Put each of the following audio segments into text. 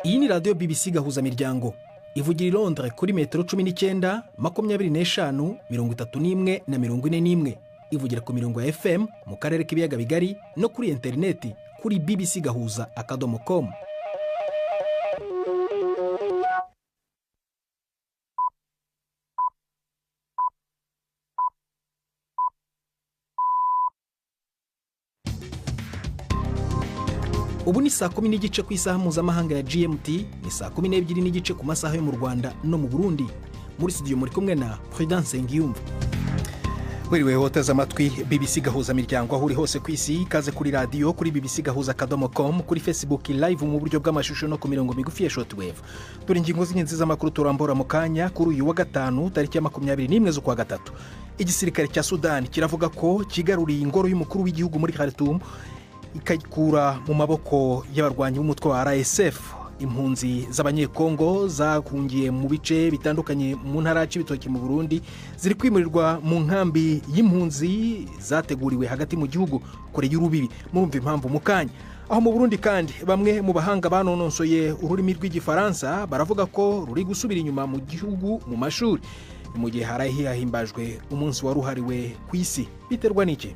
Iyi ni radiyo BBC gahuza miryango ivugira i Londres kuri metero 19, 25, 31 na 41. Ivugira ku mirongo ya FM mu karere k'ibiyaga bigari no kuri interineti kuri bbcgahuza.com. Ubu ni saa 10 n'igice ku isaha mpuzamahanga ya GMT, ni saa 12 n'igice ku masaha yo mu Rwanda no mu Burundi. Muri studio muri kumwe na Prudence Ngiyumva. Wiriwe hoteza amatwi BBC gahuza miryango aho uri hose ku isi, kaze kuri radio kuri bbcgahuza.com, kuri Facebook live mu buryo bw'amashusho no ku mirongo migufi ya shortwave. Dore ingingo z'ingenzi z'amakuru turambora mu kanya kuri uyu wa gatanu tariki ya 21 z'ukwa gatatu. Igisirikare cya Sudan kiravuga ko kigaruriye ingoro y'umukuru w'igihugu muri Khartoum ikayikura mu maboko y'abarwanyi b'umutwe wa RSF. Impunzi z'abanyekongo zakungiye mu bice bitandukanye mu ntara y'Ibitoki mu Burundi ziri kwimurirwa mu nkambi y'impunzi zateguriwe hagati mu gihugu kure y'urubibi. Murumva impamvu mukanya. Aho mu Burundi kandi bamwe mu bahanga banononsoye ururimi rw'igifaransa baravuga ko ruri gusubira inyuma mu gihugu mu mashuri mu gihe harahimbajwe umunsi waruhariwe ku isi. Biterwa n'iki?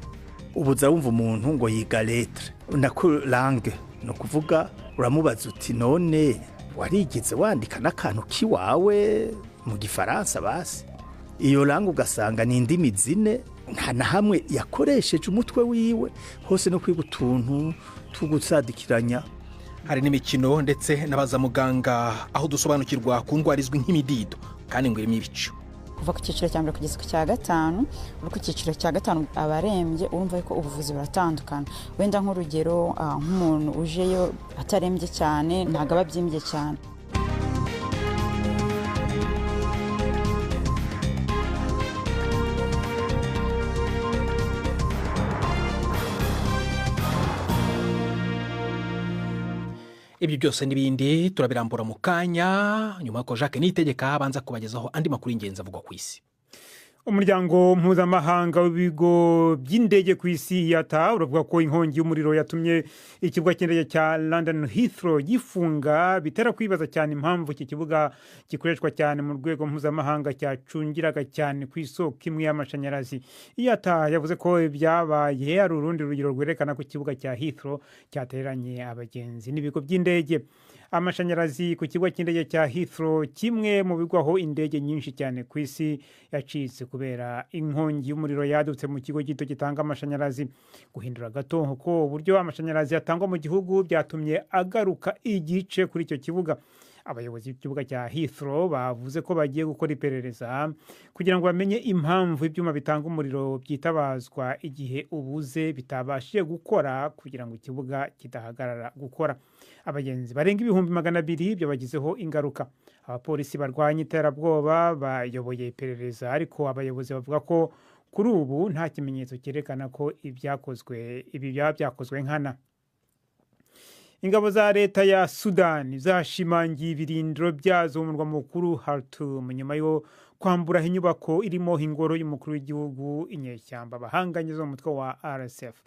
Ubuza wumva umuntu ngo yiga lettre na langue, no kuvuga uramubaza uti none warigize wandika n'akantu kiwawe mu gifaransa basi. Iyo langue ugasanga ni indimi zine nta na hamwe yakoresheje umutwe wiwe hose no kwiga utuntu tugusadikiranya. Hari n'imikino ndetse n'abaza muganga aho dusobanukirwa ku ndwara izwi nk'imidido kandi ngo irimo ibicu. Kuva ku cyiciro cya mbere kugeza ku cya gatanu, ku cyiciro cya gatanu abarembye urumva ko ubuvuzi buratandukana. Wenda nk'urugero nk'umuntu ujeyo atarembye cyane ntago ababyimbye cyane. Ibyo byose n'ibindi turabirambura mu kanya nyuma ko Jacques Niyitegeka abanza kubagezaho andi makuru y'ingenzi avugwa ku isi. Umuryango mpuzamahanga w'ibigo by'indege ku isi IATA uravuga ko inkongi y'umuriro yatumye ikibuga cy'indege cya London Heathrow gifunga, bitera kwibaza cyane impamvu iki kibuga gikoreshwa cyane mu rwego mpuzamahanga cyacungiraga cyane ku isoko imwe y'amashanyarazi. IATA yavuze ko byabaye ari urundi rugero rwerekana ko ikibuga cya Heathrow cyateranye abagenzi n'ibigo by'indege. Amashanyarazi ku kibuga cy'indege cya Heathrow, kimwe mu bigwaho indege nyinshi cyane ku isi, yacitse kubera inkongi y'umuriro yadutse mu kigo gito gitanga amashanyarazi. Guhindura gato ko uburyo amashanyarazi yatangwa mu gihugu byatumye agaruka igice kuri icyo kibuga. Abayobozi b'ikibuga cya Heathrow bavuze ko bagiye gukora iperereza kugira ngo bamenye impamvu ibyuma bitanga umuriro byitabazwa igihe ubuze bitabashije gukora kugira ngo ikibuga kidahagarara gukora. Abagenzi barenga 200,000 byo bagizeho ingaruka. Abapolisi barwanya iterabwoba bayoboye iperereza, ariko abayobozi bavuga ko kuri ubu nta kimenyetso cyerekana ko ibi byakozwe nkana. Ingabo za leta ya Sudan zashimangiye ibirindiro byazo mu murwa mukuru Khartoum nyuma yo kwambura inyubako irimo ingoro y'umukuru w'igihugu inyeshyamba bahanganye zo mu mutwe wa RSF.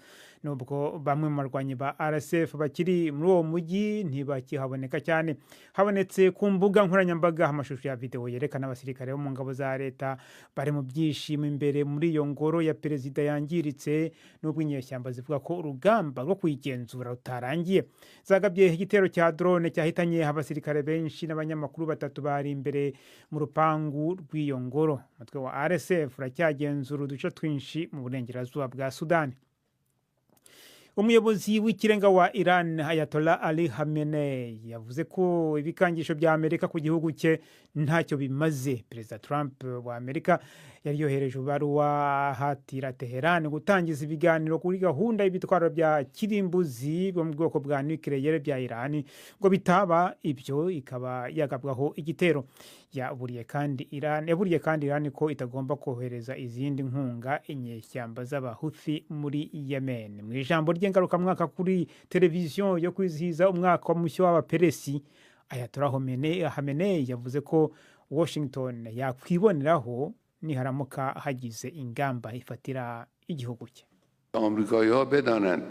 Nubwo bamwe mu barwanyi ba RSF bakiri muri uwo mujyi ntibakihaboneka cyane, habonetse ku mbuga nkoranyambaga amashusho ya video yerekana abasirikare bo mu ngabo za leta bari mu byishimo imbere muri iyo ngoro ya perezida yangiritse, nubwo inyeshyamba zivuga ko urugamba rwo kuyigenzura rutarangiye. Zagabye igitero cya drone cyahitanye abasirikare benshi n'abanyamakuru 3 bari imbere mu rupangu rw'iyo ngoro. Umutwe wa RSF uracyagenzura uduce twinshi mu burengerazuba bwa Sudan. Umuyobozi w'ikirenga wa Iran Ayatollah Ali Khamenei yavuze ko ibikangisho bya Amerika ku gihugu cye ntacyo bimaze. Perezida Trump wa Amerika yari yohereje baruwa hatira Teheran gutangiza ibiganiro kuri gahunda y'ibitwaro bya kirimbuzi bwo mu bwoko bwa nucleaire bya Iran, ngo bitaba ibyo ikaba yagabwaho igitero. Yaburiye kandi Iran ko itagomba kohereza izindi nkunga inyeshyamba z'abahuthi muri Yemen. Mu ijambo ry'ingaruka mwaka kuri televiziyo yo kwizihiza umwaka mushya w'abaperesi, Ayatollah Khamenei yavuze ko Washington yakwiboneraho niharamuka hagize ingamba ifatira igihugu cye. آمریکایی‌ها بدانند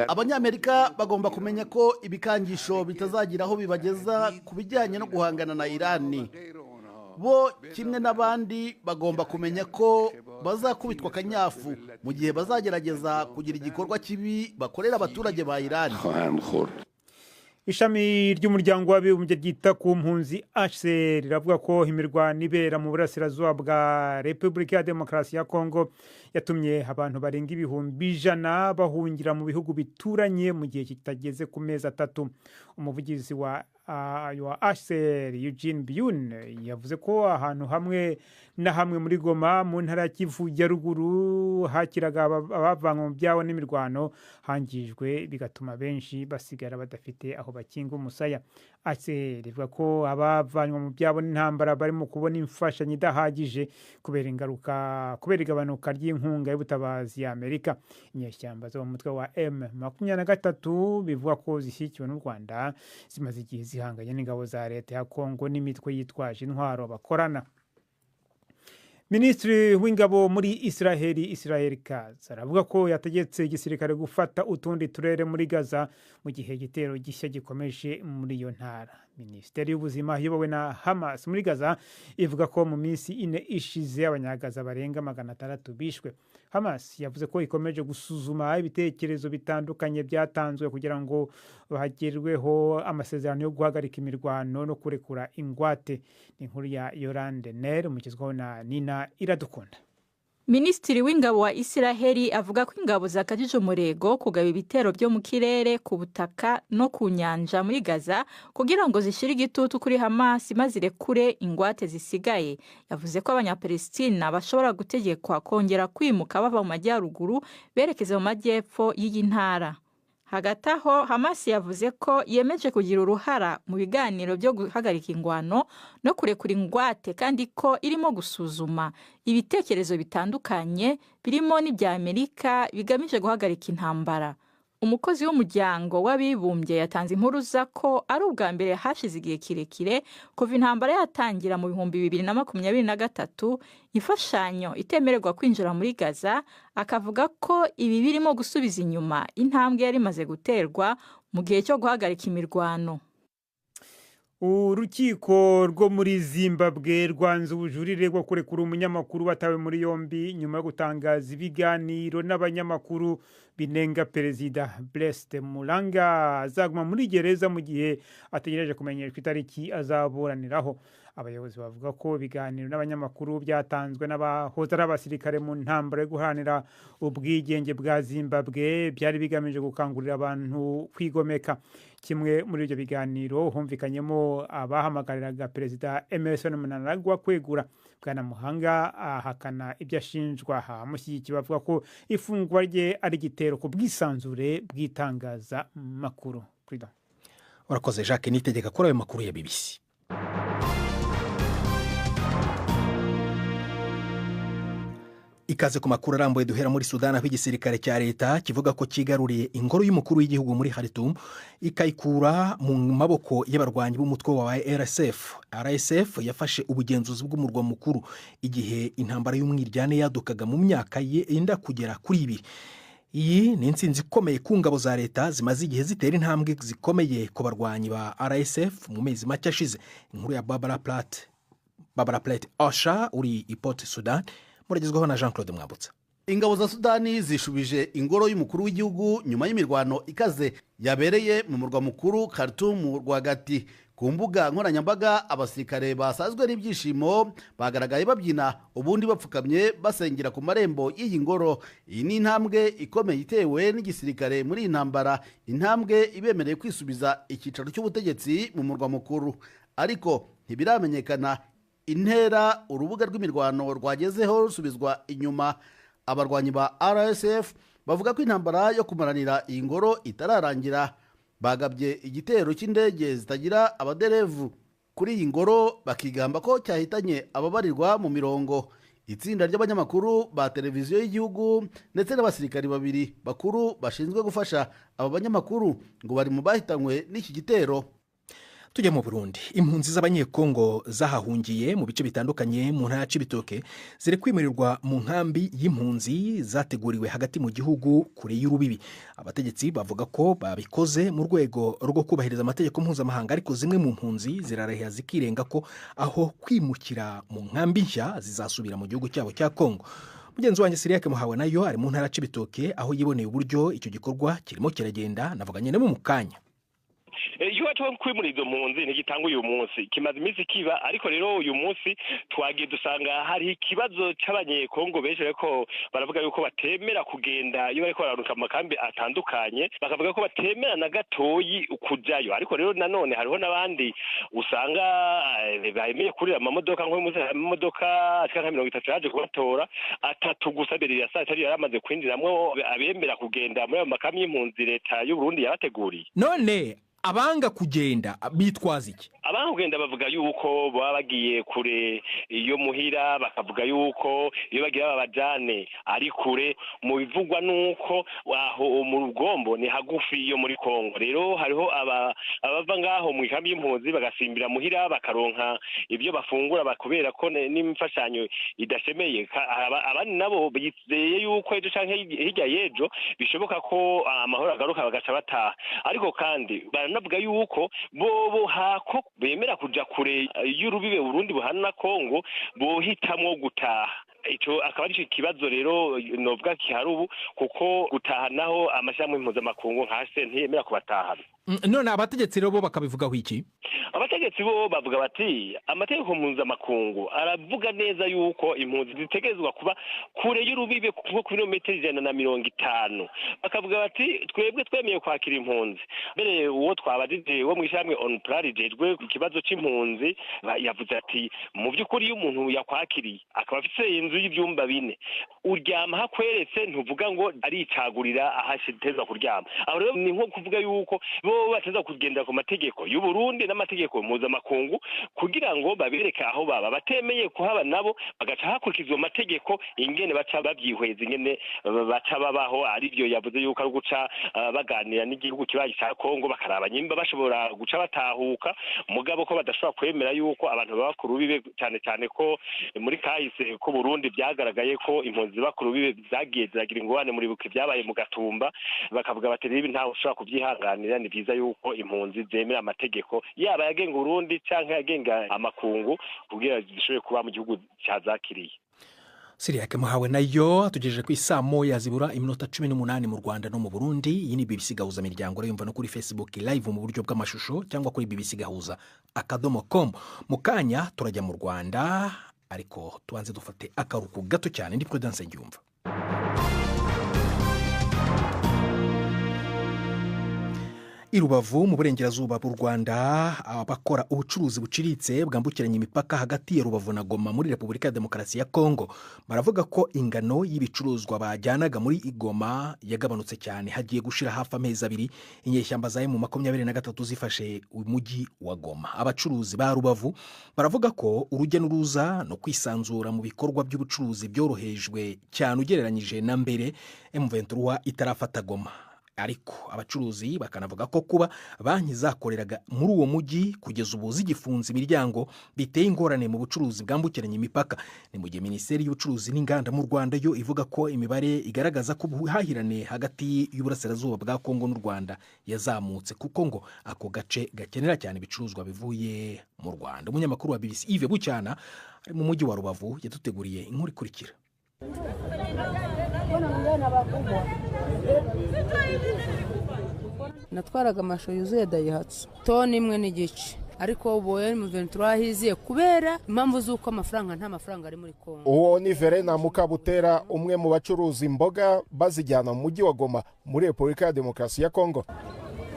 abanyamerika bagomba kumenya ko ibikangisho bitazagira aho bibageza ku bijyanye no guhangana na Irani. Bo kimwe n'abandi bagomba kumenya ko bazakubitwa akanyafu mu gihe bazagerageza kugira igikorwa kibi bakorera abaturage ba Irani. Ishami ry'umuryango w'abibumbye ryita ku mpunzi HCR riravuga ko imirwano ibera mu burasirazuba bwa Repubulika ya Demokarasi ya Kongo yatumye abantu barenga 100,000 bahungira mu bihugu bituranye mu gihe kitageze ku mezi 3. Umuvugizi wa HCR Eugene Byun yavuze ko ahantu hamwe na hamwe muri Goma mu ntara ya Kivu ya ruguru hakiraga abavanywe mu byabo n'imirwano hangijwe bigatuma benshi basigara badafite aho bakinga umusaya. HCR ivuga ko abavanywe mu byabo n'intambara barimo kubona imfashanyo idahagije kubera igabanuka ry'inkunga y'ubutabazi ya Amerika. Inyeshyamba zo mu mutwe wa M23 bivuga ko zishyikiwe n'u Rwanda zimaze igihe zihanganye n'ingabo za leta ya Kongo n'imitwe yitwaje intwaro bakorana. Minisitiri w'ingabo muri Israel Katz aravuga ko yategetse igisirikare gufata utundi turere muri Gaza mu gihe igitero gishya gikomeje muri iyo ntara. Minisiteri y'ubuzima iyobowe na Hamas muri Gaza ivuga ko mu minsi 4 ishize abanyagaza barenga 600 bishwe. Hamas yavuze ko ikomeje gusuzuma ibitekerezo bitandukanye byatanzwe kugira ngo hagerweho amasezerano yo guhagarika imirwano no kurekura ingwate. Ni inkuru ya Yolande Ner umukizwaho na Nina Iradukunda. Minisitiri w'ingabo wa Israel avuga ko ingabo zakajije umurego kugaba ibitero byo mu kirere, ku butaka no ku nyanja muri Gaza kugira ngo zishire igitutu kuri Hamas maze irekure ingwate zisigaye. Yavuze ko abanyapalestina bashobora gutegekwa kongera kwimuka bava mu majyaruguru berekeza mu majyepfo y'iyi ntara. Hagati aho Hamas yavuze ko yemeje kugira uruhara mu biganiro byo guhagarika ingwano no kurekura ingwate kandi ko irimo gusuzuma ibitekerezo bitandukanye birimo n'ibya Amerika bigamije guhagarika intambara. Umukozi w'umuryango w'abibumbye yatanze impuruza ko ari ubwa mbere hashize igihe kirekire kuva intambara yatangira mu 2023 imfashanyo itemererwa kwinjira muri Gaza, akavuga ko ibi birimo gusubiza inyuma intambwe yari imaze guterwa mu gihe cyo guhagarika imirwano. Urukiko rwo muri Zimbabwe rwanze ubujurire bwo kurekura umunyamakuru watawe muri yombi nyuma yo gutangaza ibiganiro n'abanyamakuru binenga Perezida Blessed Mulanga azaguma muri gereza mu gihe ategereje kumenyeshwa itariki azaburaniraho. Abayobozi bavuga ko ibiganiro n'abanyamakuru byatanzwe n'abahoze ari abasirikare mu ntambara yo guharanira ubwigenge bwa Zimbabwe byari bigamije gukangurira abantu kwigomeka. Kimwe muri ibyo biganiro humvikanyemo abahamagariraga Perezida Emmerson Mnangagwa kwegura. Bwana Muhanga ahakana ibyo ashinjwa, amushyigikira bavuga ko ifungwa rye ari igitero ku bwisanzure bw'itangaza makuru. Urakoze Jacques Nitegeka kuri ayo makuru ya BBC. Ikaze ku makuru arambuye duhera muri Sudan, aho igisirikare cya leta kivuga ko kigaruriye ingoro y'umukuru w'igihugu muri Khartoum ikayikura mu maboko y'abarwanyi b'umutwe wa RSF. RSF yafashe ubugenzuzi bw'umurwa mukuru igihe intambara y'umwiryane yadukaga mu myaka yenda kugera kuri 2. Iyi ni intsinzi ikomeye ku ngabo za leta zimaze igihe zitera intambwe zikomeye ku barwanyi ba RSF mu mezi make ashize. Inkuru ya Barbara Platt Osha uri i Port Sudan, muragezwaho na Jean-Claude Mwambutsa. Ingabo za Sudani zishubije ingoro y'umukuru w'igihugu nyuma y'imirwano ikaze yabereye mu murwa mukuru Khartoum rwagati. Ku mbuga nkoranyambaga abasirikare basazwe n'ibyishimo bagaragaye babyina ubundi bapfukamye basengera ku marembo y'iyi ngoro. Iyi ni intambwe ikomeye itewe n'igisirikare muri intambara, intambwe ibemereye kwisubiza icyicaro cy'ubutegetsi mu murwa mukuru. Ariko ntibiramenyekana intera urubuga rw'imirwano rwagezeho rusubizwa inyuma. Abarwanyi ba RSF bavuga ko intambara yo kumaranira iyi ngoro itararangira. Bagabye igitero cy'indege zitagira abaderevu kuri iyi ngoro bakigamba ko cyahitanye ababarirwa mu mirongo. Itsinda ry'abanyamakuru ba televiziyo y'igihugu ndetse n'abasirikari 2 bakuru bashinzwe gufasha aba banyamakuru ngo bari mu bahitanywe n'iki gitero. tujya mu Burundi. Impunzi z'abanyekongo zahahungiye mu bice bitandukanye mu ntara ya Cibitoke ziri kwimurirwa mu nkambi y'impunzi zateguriwe hagati mu gihugu kure y'urubibi. Abategetsi bavuga ko babikoze mu rwego rwo kubahiriza amategeko mpuzamahanga, ariko zimwe mu mpunzi zirarahira zikirenga ko aho kwimukira mu nkambi nshya zizasubira mu gihugu cyabo cya Kongo. Mugenzi wanjye Siriake Muhawe nayo ari mu ntara ya Cibitoke aho yiboneye uburyo icyo gikorwa kirimo kiragenda. Navuganye nawe mu kanya. iyo wacu kwimura izo mpunzi ntigitanga uyu munsi, kimaze iminsi kiba, ariko rero uyu munsi twagiye dusanga hari ikibazo cy'abanyekongo benshi ariko baravuga yuko batemera kugenda iyo bariko bararuka mu makambi atandukanye, bakavuga ko batemera na gatoyi kujayo. Ariko rero nanone hariho n'abandi usanga bemeye kurira amamodoka, nk'imodoka ashika nka 30 yaje kubatora, atatu gusa mbere ya saa tatu yaramaze kwinjiramwo abemera kugenda muri ayo makambi y'impunzi leta y'u Burundi yabateguriye. None abanga kugenda bitwaza iki? Abanga kugenda bavuga yuko baba bagiye kure iyo muhira, bakavuga yuko iyo bagiye babajane ari kure. Mu bivugwa nuko aho mu Rugombo ni hagufi iyo muri Kongo. Rero hariho abava ngaho mu ikambi y'impunzi bagasimbira muhira bakaronka ibyo bafungura bakubera ko n'imfashanyo idashemeye. Abandi nabo bizeye yuko ejo canke hirya yejo bishoboka ko amahoro agaruka bagaca bataha. Ariko kandi navuga yuko bobo hako bemera kuja kure y'urubibe Burundi buhana na Kongo bohitamwo gutaha. Ico akaba ari ikibazo rero novuga kihari ubu, kuko gutaha naho amashyirahamwe mpuzamakungu nka se ntiyemera kubatahana. None abategetsi rero bo bakabivugaho iki? Abategetsi bo bavuga bati amategeko mpuzamakungu aravuga neza yuko impunzi zitegerezwa kuba kure y'urubibe nko kilometero 150. Bakavuga bati twebwe twemeye kwakira impunzi. Mbere uwo twabajije wo mwishamwe on plarijejwe ikibazo c'impunzi yavuze ati mu by'ukuri iyo umuntu yakwakiriye akaba afite inzu y'ibyumba 4 uryama hakweretse ntuvuga ngo aricagurira ahashiteza kuryama. Aho rero ni nko kuvuga yuko bo bateza kugendera ku mategeko y'u Burundi n'amategeko mpuzamakungu kugira ngo babereke aho baba. Batemeye kuhaba nabo bagaca hakurikizwa amategeko ingene baca babyihweza, ingene baca babaho. Ari byo yavuze yuko ari guca baganira n'igihugu kibaye cya Kongo bakaraba nyimba bashobora guca batahuka, mugabo ko badashobora kwemera yuko abantu baba ku rubibe, cyane cyane ko muri kahise ko Burundi byagaragaye ko impunzi bakuru bibe zagiye ziragira ingwane muri buke byabaye mu Gatumba. Bakavuga bati ibi ntawe ushobora kubyihanganira, ni byiza yuko impunzi zemera amategeko yaba yagenga Burundi canke yagenga amakungu kugira zishobore kuba mu gihugu cyazakiriye. Siriake Muhawe nayo atugejeje ku isaa moya zibura iminota 18 mu Rwanda no mu Burundi. Iyi ni BBC Gahuza Miryango, urayumva no kuri Facebook live mu buryo bw'amashusho cyangwa kuri bbcgahuza.com. Mu kanya turajya mu Rwanda, ariko tubanze dufate akaruhuko gato cyane. Ndi Prudence Ngiyumva. I Rubavu mu burengerazuba bw'u Rwanda, abakora ubucuruzi buciritse bwambukiranya imipaka hagati ya Rubavu na Goma muri Repubulika ya Demokarasi ya Kongo baravuga ko ingano y'ibicuruzwa bajyanaga muri Goma yagabanutse cyane. Hagiye gushira hafi amezi 2 inyeshyamba za M23 zifashe umujyi wa Goma. Abacuruzi ba Rubavu baravuga ko urujya n'uruza no kwisanzura mu bikorwa by'ubucuruzi byorohejwe cyane ugereranyije na mbere M23 itarafata Goma. Ariko abacuruzi bakanavuga ko kuba banki zakoreraga muri uwo mujyi kugeza ubu zigifunze imiryango biteye ingorane mu bucuruzi bwambukiranya imipaka. Ni mu gihe Minisiteri y'Ubucuruzi n'Inganda mu Rwanda yo ivuga ko imibare igaragaza ko ubuhahirane hagati y'uburasirazuba bwa Kongo n'u Rwanda yazamutse, kuko ngo ako gace gakenera cyane ibicuruzwa bivuye mu Rwanda. Umunyamakuru wa BBC Yves Bucyana ari mu mujyi wa Rubavu yaduteguriye inkuru ikurikira. Natwaraga amasho yuzuye Daihatsu toni imwe n'igice, ariko ubu M23 hiziye kubera impamvu z'uko amafaranga nta mafaranga ari muri Kongo. Uwo ni Verena Mukabutera, umwe mu bacuruza imboga bazijyana mu mujyi wa Goma muri Repubulika ya Demokarasi ya Kongo.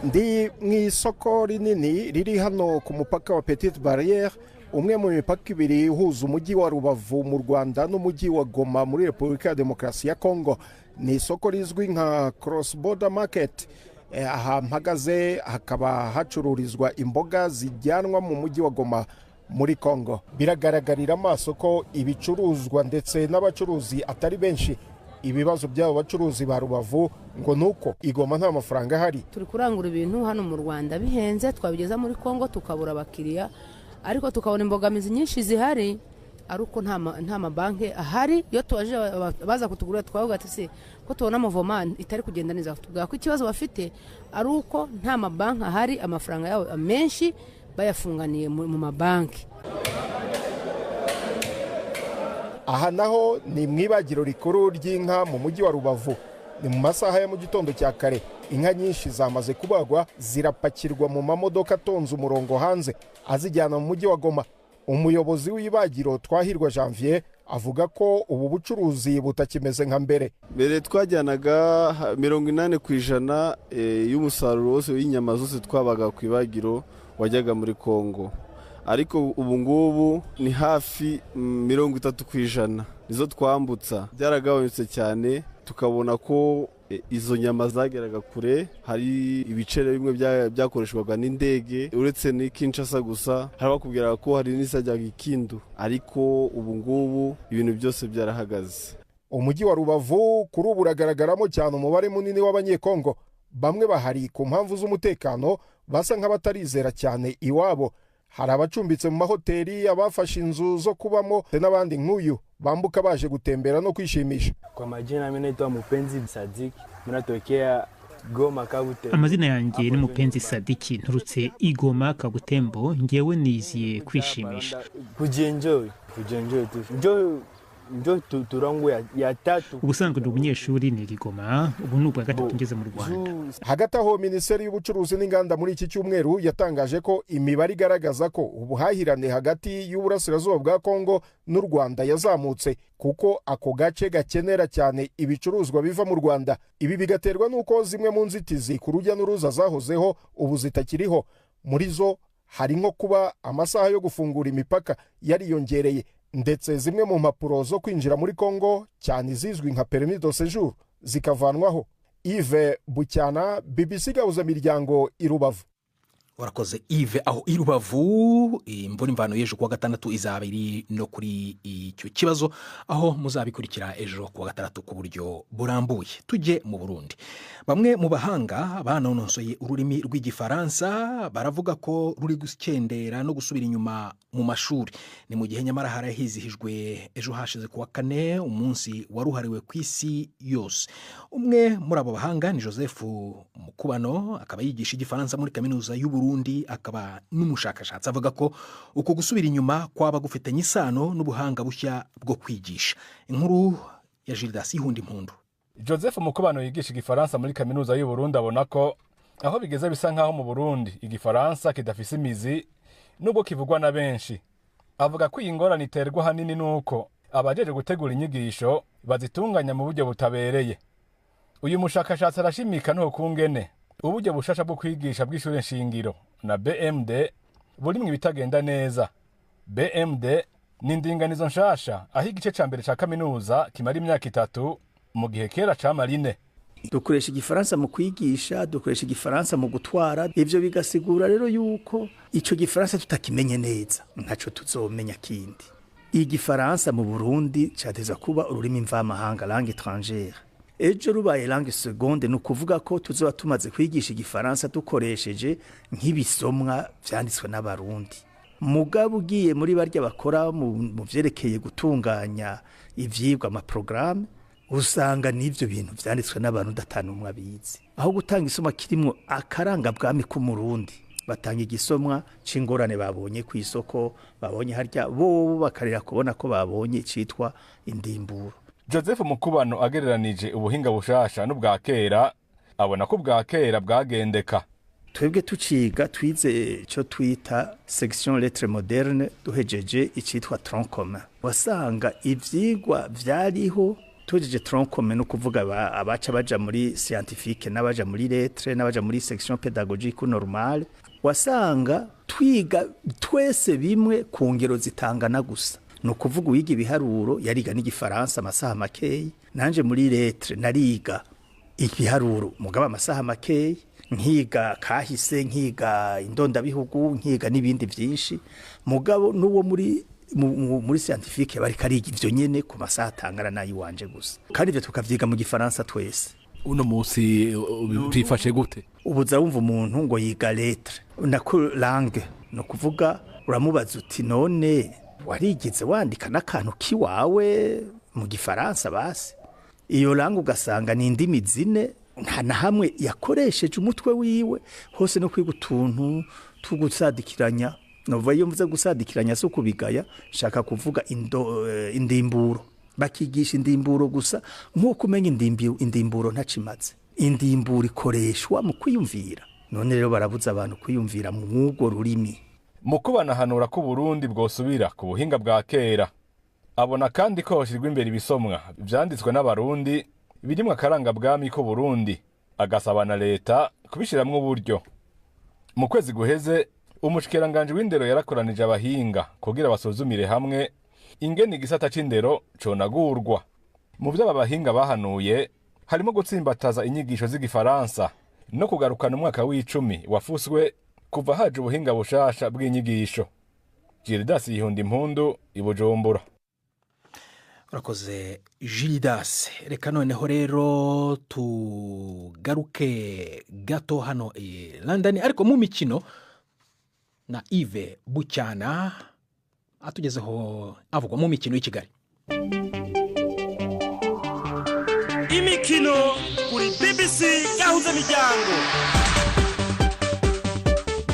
Ndi mu isoko rinini riri hano ku mupaka wa Petite Barrière, umwe mu mipaka ibiri ihuza umujyi wa Rubavu mu Rwanda n'umujyi wa Goma muri Repubulika ya Demokarasi ya Kongo. Ni isoko rizwi nka Cross Border Market. Aha mpagaze hakaba hacururizwa imboga zijyanwa mu mujyi wa Goma muri Kongo. Biragaragarira amaso ko ibicuruzwa ndetse n'abacuruzi atari benshi. ibibazo by'abo bacuruzi ba Rubavu ngo nuko igoma nta mafaranga ahari. Turi kurangura ibintu hano mu Rwanda bihenze, twabigeza muri Kongo tukabura abakiriya, ariko tukabona imbogamizi nyinshi zihari, aruko nta mabanki ahari. Iyo tuwaje baza kutugurira twavuga ati se ko tubona amavoma itari kugenda neza, tuvuga ko ikibazo bafite aruko nta mabanki ahari, amafaranga yabo menshi bayafunganiye mu mabanki. Aha naho ni mwibagiro rikuru ry'inka mu mujyi wa Rubavu. Ni mu masaha ya mu gitondo cya kare, inka nyinshi zamaze kubagwa zirapakirwa mu mamodoka atonze umurongo hanze azijyana mu mujyi wa Goma. Umuyobozi w'ibagiro Twahirwa Janvier avuga ko ubu bucuruzi butakimeze nka mbere. Mbere twajyanaga 80% y'umusaruro wose w'inyama zose twabaga ku ibagiro wajyaga muri Kongo, ariko ubu ngubu ni hafi 30% nizo twambutsa. Byaragabanutse cyane, tukabona ko izo nyama zageraga kure. Hari ibicere bimwe byakoreshwaga n'indege, uretse ni Kinshasa gusa, hari bakubwira ko hari n'isajyaga ikindu, ariko ubu ngubu ibintu byose byarahagaze. Umujyi wa Rubavu kuri ubu uragaragaramo cyane umubare munini w'abanyekongo. Bamwe bahari ku mpamvu z'umutekano, basa nk'abatarizera cyane iwabo. Hari abacumbitse mu mahoteli, abafashe inzu zo kubamo, n'abandi nk'uyu bambuka baje gutembera no kwishimisha. Kwa majina mimi naitwa Mupenzi Sadiki, mnatokea Goma Kabutembo. Amazina yanjye ni Mupenzi Sadiki, nturutse Igoma Kabutembo. Ngewe niziye kwishimisha, kujienjoy tu. Njo turangu ya tatu. Ubusanzwe ndi umunyeshuri ni Igoma, ubu ni ubwa gatatu ngeze mu Rwanda. Hagati aho Minisiteri y'Ubucuruzi n'Inganda muri iki cyumweru yatangaje ko imibare igaragaza ko ubuhahirane hagati y'uburasirazuba bwa Kongo n'u Rwanda yazamutse, kuko ako gace gakenera cyane ibicuruzwa biva mu Rwanda. Ibi bigaterwa nuko zimwe mu nzitizi ku rujya n'uruza zahozeho ubu zitakiriho. Muri zo hari nko kuba amasaha yo gufungura imipaka yariyongereye, ndetse zimwe mu mpapuro zo kwinjira muri Kongo cyane zizwi nka permis de séjour zikavanwaho. Yves Bucyana, BBC Gahuza Miryango, i Rubavu. Warakoze Yves. Aho i Rubavu imbona imvano y'ejo kuwa gatandatu izaba iri no kuri icyo kibazo, aho muzabikurikira ejo kuwa gatandatu ku buryo burambuye. Tujye mu Burundi. Bamwe mu bahanga banonosoye ururimi rw'igifaransa baravuga ko ruri gukendera no gusubira inyuma mu mashuri. Ni mu gihe nyamara harahizihijwe ejo hashize kuwa kane umunsi waruhariwe ku isi yose. Umwe muri abo bahanga ni Joseph Mukubano, akaba yigisha igifaransa muri kaminuza y'u Burundi, akaba n'umushakashatsi. Avuga ko uko gusubira inyuma kwaba gufitanye isano n'ubuhanga bushya bwo kwigisha. Inkuru ya Gildas Ihundimpundu. Joseph Mukubano yigisha igifaransa muri kaminuza y'u Burundi abona ko aho bigeze bisa nkaho mu Burundi igifaransa kidafise imizi nubwo kivugwa na benshi. Avuga ko iyi ngorane iterwa hanini nuko abajeje gutegura inyigisho bazitunganya mu buryo butabereye. Uyu mushakashatsi arashimika no kungene uburyo bushasha bwo kwigisha bw'ishure nshingiro na BMD buri mu bitagenda neza. BMD ni indinganizo nshasha aho igice ca mbere ca kaminuza kimara imyaka 3 mu gihe kera ca marine. Dukoresha igifaransa mu kwigisha, dukoresha igifaransa mu gutwara. Ivyo bigasigura rero yuko ico gifaransa tutakimenye neza ntaco tuzomenya kindi. Igifaransa mu Burundi cyateza kuba ururimi mvamahanga, langue étrangère. Ejo rubaye langue seconde, no kuvuga ko tuzoba tumaze kwigisha igifaransa dukoresheje nk'ibisomwa vyanditswe n'abarundi. Mugabo ugiye muri barya bakora mu vyerekeye gutunganya ivyigwa ama programme, usanga n'ivyo bintu vyanditswe n'abantu datanumwe abizi. Aho gutanga isoma kirimo akaranga bwami ku Murundi, batanga igisomwa c'ingorane babonye ku isoko, babonye harya bo bakarira kubona ko babonye citwa indimburo. Joseph Mukubano agereranije ubuhinga bushasha n'ubwa kera, abona ko bwa kera bwagendeka. Twebwe tuciga twize cyo twita section lettres moderne, duhejeje icitwa tronc commun. Wasanga ivyigwa vyariho tujeje tronc commun, no kuvuga abaca baja muri scientifique n'abaja muri lettres n'abaja muri section pédagogique normale. Wasanga twiga twese bimwe ku ngero zitangana gusa. No kuvuga uyiga ibiharuro yariga n'igifaransa amasaha makeyi, nanje muri lettres nariga ibiharuro mugaba amasaha makeyi, nkiga kahise, nkiga indondabihugu, nkiga n'ibindi byinshi. Mugabo n'uwo muri muri scientifique bari kariga ivyo nyene ku masaha atangana nayi wanje gusa kandi ivyo tukavyiga mu gifaransa twese. Uno musi bifashe gute? Ubuza wumva umuntu ngo yiga lettre na langue no kuvuga uramubaza uti none warigize wandika n'akantu kiwawe mu gifaransa basi. Iyo langue ugasanga ni indimi zine nta na hamwe yakoresheje umutwe wiwe hose no kwiga utuntu tugusadikiranya. Nova iyo mvuze gusadikiranya so kubigaya shaka kuvuga indimburo. Bakigisha indimburo gusa nk'uko umenya indimburo ntacimaze. Indimburo ikoreshwa mu kwiyumvira. None rero barabuza abantu kwiyumvira mu mwugo rurimi. Mu kubanahanura ko Burundi bwosubira ku buhinga bwa kera. Abona kandi ko hoshirwa imbere ibisomwa vyanditswe n'abarundi birimwe akaranga bwami ko Burundi, agasaba na leta kubishiramwe uburyo. Mu kwezi guheze umushikiranganje w'indero yarakoranije abahinga kugira basuzumire hamwe ingene igisata c'indero conagurwa. Mu vyo abahinga bahanuye harimo gutsimbataza inyigisho z'igifaransa no kugarukana umwaka w'icumi wafuswe kuva haje ubuhinga bushasha bw'inyigisho. Gildas Yihunda Impundu i Bujumbura. Urakoze Gildas. Reka noneho rero tugaruke gato hano i London ariko mu mikino na Yves Bucyana atugezeho avugwa mu mikino y'i Kigali. Imikino kuri BBC gahuza miryango.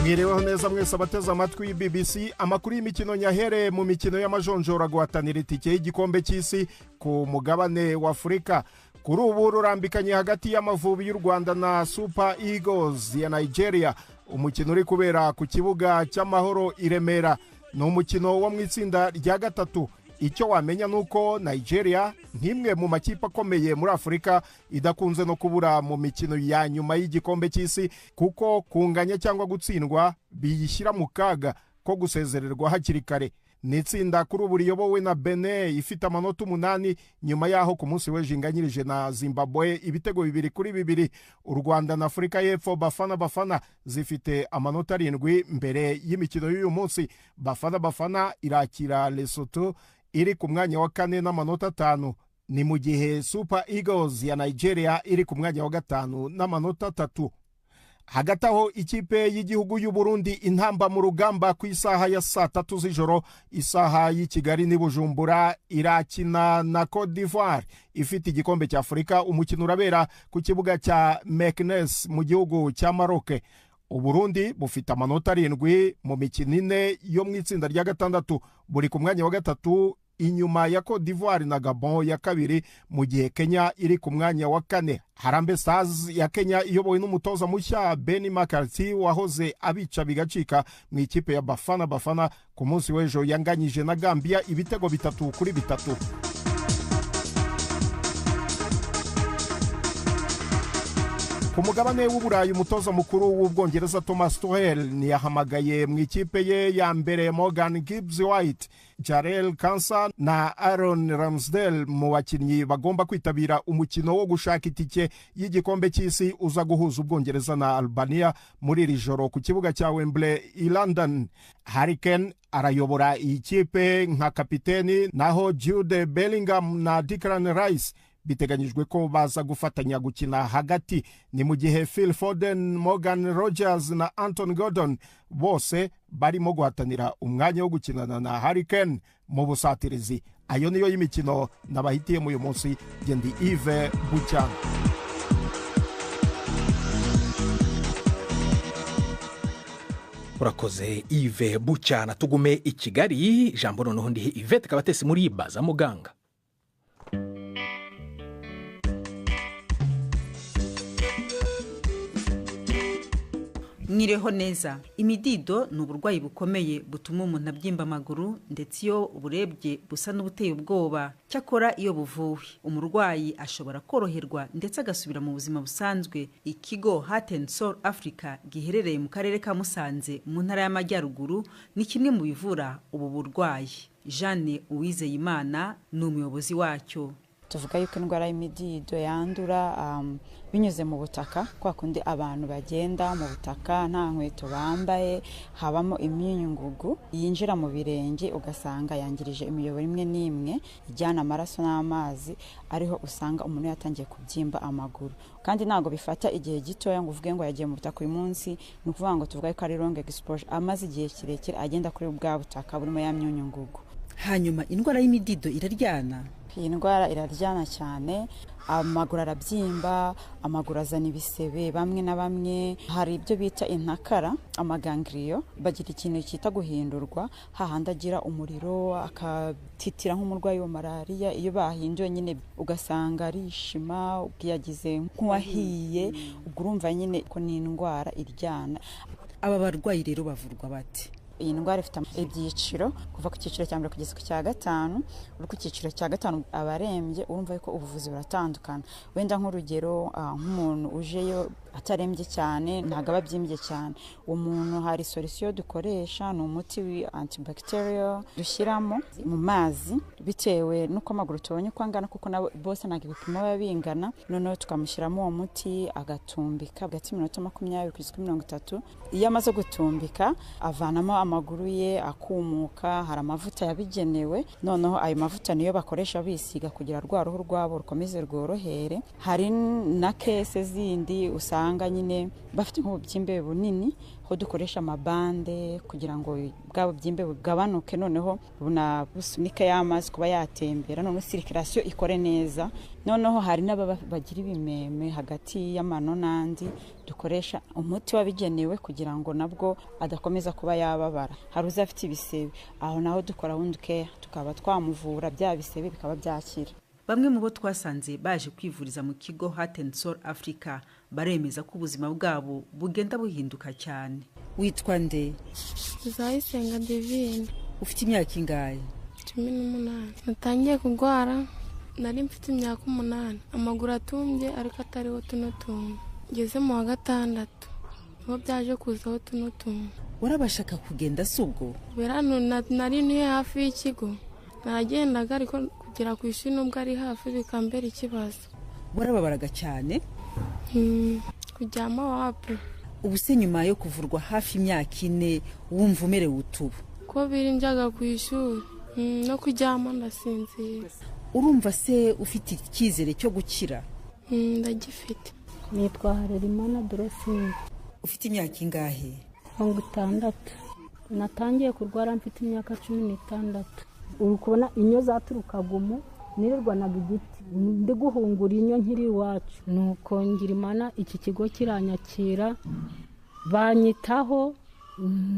Mwireweho neza mwese abateze amatwi BBC. Amakuru y'imikino nyahere mu mikino y'amajonjora guhatanira itike y'igikombe cy'isi ku mugabane wa Afurika. Kuri ubu rurambikanye hagati y'Amavubi y'u Rwanda na Super Eagles ya Nigeria. Umukino uri kubera ku kibuga cy'Amahoro i Remera. Ni umukino wo mu itsinda rya gatatu. Icyo wamenya nuko Nigeria nk'imwe mu makipe akomeye muri Afurika idakunze no kubura mu mikino ya nyuma y'igikombe cy'isi kuko kunganya cyangwa gutsindwa biyishyira mu kaga ko gusezererwa hakiri kare. Ni itsinda kuri ubu riyobowe na Benin ifite amanota 8 nyuma yaho ku munsi w'ejo inganyirije na Zimbabwe ibitego 2-2. U Rwanda na Afurika y'Epfo Bafana zifite amanota 7 mbere y'imikino y'uyu munsi. Bafana irakira Lesotho iri ku mwanya wa 4 n'amanota 5. Ni mu gihe Super Eagles ya Nigeria iri ku mwanya wa 5 n'amanota 3. Hagati aho ikipe y'igihugu y'u Burundi intamba mu rugamba ku isaha ya 3 z'ijoro isaha y'i Kigali ni Bujumbura irakina na Côte d'Ivoire ifite igikombe cya Afurika. Umukino urabera ku kibuga cya Meknes mu gihugu cya Maroc. U Burundi bufite amanota 7 mu mikino 4 yo mu itsinda rya 6 buri ku mwanya wa 3 inyuma ya Côte d'Ivoire na Gabon ya 2 mu gihe Kenya iri ku mwanya wa 4. Harambee Stars ya Kenya iyobowe n'umutoza mushya Ben McCarthy wahoze abica bigacika mu ikipe ya Bafana ku munsi w'ejo yanganyije na Gambia ibitego 3-3. Ku mugabane w'Uburayi umutoza mukuru w'Ubwongereza Thomas Tuchel niyahamagaye mu ikipe ye ya mbere Morgan Gibbs White, Jarell Quansah na Aaron Ramsdale mu bakinnyi bagomba kwitabira umukino wo gushaka itike y'igikombe cy'isi uza guhuza Ubwongereza na Albania muri iri joro ku kibuga cya Wembley i London. Harry Kane arayobora iyi kipe nka kapiteni naho Jude Bellingham na Declan Rice biteganyijwe ko baza gufatanya gukina hagati. Ni mu gihe Phil Foden, Morgan Rogers na Anton Gordon bose barimo guhatanira umwanya wo gukinana na Harry Kane mu busatirizi. Ayo niyo y'imikino nabahitiye mu uyu munsi. Gendi Yves Bucyana. Urakoze Yves Bucyana. Tugume i Kigali. Jambo noneho ndi Yvette Kabatesi muri Baza Muganga. Mwireho neza. Imidido ni uburwayi bukomeye butuma umuntu abyimba amaguru ndetse iyo uburebye busa n'ubuteye ubwoba. Cyakora iyo buvuwe umurwayi ashobora koroherwa ndetse agasubira mu buzima busanzwe. Ikigo Heart and Soul Africa giherereye mu karere ka Musanze mu ntara y'Amajyaruguru ni kimwe mu bivura ubu burwayi. Jeanne Uwizeyimana ni umuyobozi wacyo. tuvuga yuko indwara y'imidido yandura binyuze mu butaka, kwa kundi abantu bagenda mu butaka nta nkweto bambaye, habamo imyunyungugu yinjira mu birenge ugasanga yangirije imiyoboro imwe n'imwe ijyana amaraso n'amazi, ariho usanga umuntu yatangiye kubyimba amaguru. Kandi ntago bifata igihe gitoya ngo uvuge ngo yagiye mu butaka uyu munsi, ni ukuvuga ngo tuvuga ko ari long exposure, amaze igihe kirekire agenda kuri bwa butaka burimo ya myunyungugu. Hanyuma indwara y'imidido iraryana? Iyi ndwara iraryana cyane, amaguru arabyimba, amaguru azana ibisebe, bamwe na bamwe hari ibyo bita intakara, amagangiriyo, bagira ikintu cyita guhindurwa, hahandi agira umuriro akatitira nk'umurwayi wa malariya, iyo bahinduye nyine ugasanga arishima, yagize nk'uwahiye, ubwo urumva nyine ko ni indwara iryana. Aba barwayi rero bavurwa bate? Iyi ndwara ifite ibyiciro kuva ku cyiciro cya mbere kugeza ku cya gatanu. Uri ku cyiciro cya gatanu abarembye, urumva ko ubuvuzi buratandukana. Wenda nk'urugero nk'umuntu ujeyo atarembye cyane, ntabwo aba abyimbye cyane, uwo muntu hari solution dukoresha, ni umuti wa antibacterial dushyiramo mu mazi bitewe n'uko amaguru tubonye uko angana, kuko nabo bose ntabwo ibipimo biba bingana, noneho tukamushyiramo uwo muti agatumbika hagati y'iminota 20 kugeza kuri 30. Iyo amaze gutumbika avanamo amaguru ye akumuka, hari amavuta yabigenewe, noneho ayo mavuta niyo bakoresha bisiga kugira rwa ruhu rwabo rukomeze rworohere. Hari na kese zindi usanga nyine bafite nk'ububyimbe bunini, ho dukoresha amabande kugira ngo bwa bubyimbe bugabanuke, noneho busunike y'amazi kuba yatembera, noneho circulation ikore neza. Noneho hari n'abagira ibimeme hagati y'amano n'andi, dukoresha umuti wabigenewe kugira ngo nabwo adakomeza kuba yababara. Hari uzafite ibisebe, aho naho dukora wound care, tukaba twamuvura bya bisebe bikaba byakira. Bamwe mu bo twasanze baje kwivuriza mu kigo Heart and Soul Africa baremeza ko ubuzima bwabo bugenda buhinduka cyane. Witwa nde? Uzayisenga Divine. Ufite imyaka ingahe? 18. Natangiye kurwara nari mfite imyaka 8, amaguru atumbye ariko atariho tuno tuntu. Ngeze mu wa 6 niho byaje kuzaho tuno tuntu. Warabashaka kugenda subwo? Berano nari niye hafi y'ikigo, nagendaga ariko kugera ku ishuri nubwo ari hafi bikambera ikibazo. Warababaraga cyane? Kujyama wapi? Ubu se nyuma yo kuvurwa hafi imyaka 4 wumva umerewe utubu? Ko birinjaga ku ishuri no kujyama ndasinzira. Urumva se ufite icyizere cyo gukira? Ndagifite. Nitwa Harerimana Dorosine. Ufite imyaka ingahe? 6. Natangiye kurwara mfite imyaka 16. Uri kubona inyo zaturukaga umu nirirwanaga igiti, ndi guhungura inyo nkiri iwacu, nuko ngira Imana iki kigo kiranyakira banyitaho,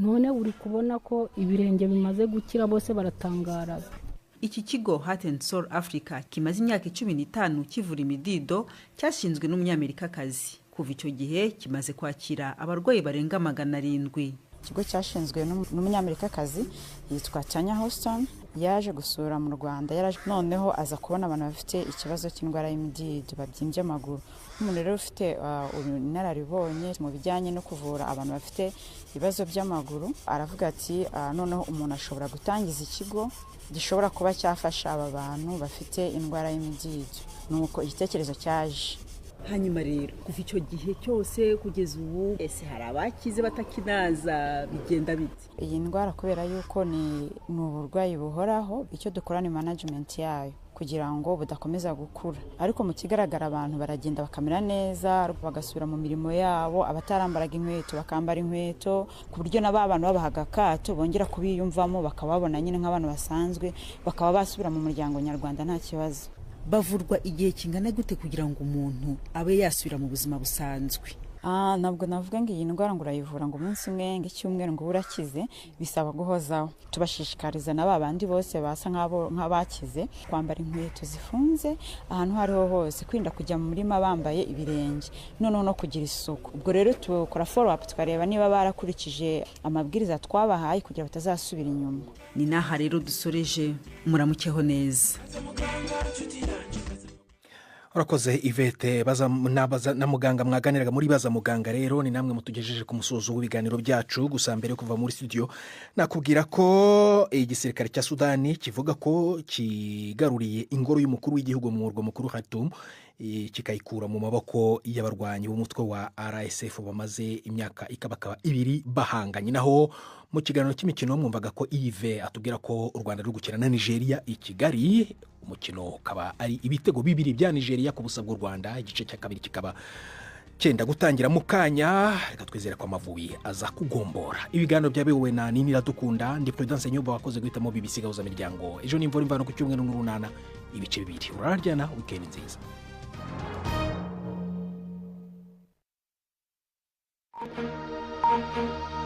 none uri kubona ko ibirenge bimaze gukira, bose baratangara. Iki kigo Heart and Soul Africa kimaze imyaka 15 kivura imidido, cyashinzwe n'umunyamerikakazi. Kuva icyo gihe kimaze kwakira abarwayi barenga 700. Ikigo cyashinzwe n'umunyamerikakazi yitwa Tanya Houston, yaje gusura mu Rwanda, yaraje noneho aza kubona abantu bafite ikibazo cy'indwara y'imidido babyimbye amaguru. Umuntu rero ufite inararibonye mu bijyanye no kuvura abantu bafite ibibazo by'amaguru, aravuga ati noneho umuntu ashobora gutangiza ikigo gishobora kuba cyafasha aba bantu bafite indwara y'imidido. Nuko igitekerezo cyaje. Hanyuma rero kuva icyo gihe cyose kugeza ubu ese hari abakize batakinaza, bigenda bite? Iyi ndwara kubera yuko ni uburwayi buhoraho, icyo dukora ni management yayo kugira ngo budakomeza gukura. Ariko mu kigaragara abantu baragenda bakamera neza, bagasubira mu mirimo yabo, abatarambaraga inkweto bakambara inkweto, ku buryo n'abantu babahaga kato bongera kubiyumvamo, bakababona nyine nk'abantu basanzwe, bakaba basubira mu muryango nyarwanda nta kibazo. Bavurwa igihe kingana gute kugira ngo umuntu abe yasubira mu buzima busanzwe? Ntabwo navuga ngo iyi ndwara ngo urayivura ngo umunsi umwe, ngo icyumweru ngo urakize, bisaba guhozaho. Tubashishikariza n'abandi bose basa nk'abakize kwambara inkweto zifunze ahantu hariho hose, kwirinda kujya mu murima bambaye ibirenge, noneho no kugira isuku. Ubwo rero tukora follow up tukareba niba barakurikije amabwiriza twabahaye kugira batazasubira inyuma. Ni naha rero dusoreje, muramukeho neza. urakoze Yvette na muganga mwaganiraga muri baza muganga rero ni namwe mutugejeje ku musozo w'ibiganiro byacu gusa mbere yo kuva muri studio nakubwira ko igisirikare cya Sudani kivuga ko kigaruriye ingoro y'umukuru w'igihugu mu murwa mukuru Khartoum kikayikura mu maboko y'abarwanyi b'umutwe wa RSF bamaze imyaka ikabakaba 2 bahanganye. Naho mu kiganiro cy'imikino mwumvaga ko Yves atubwira ko u Rwanda ruri gukina na Nigeria i Kigali, umukino ukaba ari ibitego 2 bya Nigeria ku busa bw'u Rwanda, igice cya kabiri kikaba cyenda gutangira mu kanya. Reka twizere ko Amavubi aza kugombora. Ibiganiro byabewe na Nini Radukunda, ndi Prudence Nyoba wakoze guhitamo BBC gahuza miryango. Ejo nimvura imvano ku cyumweru n'urunana ibice 2. Uraryana weekend nziza. Thank you.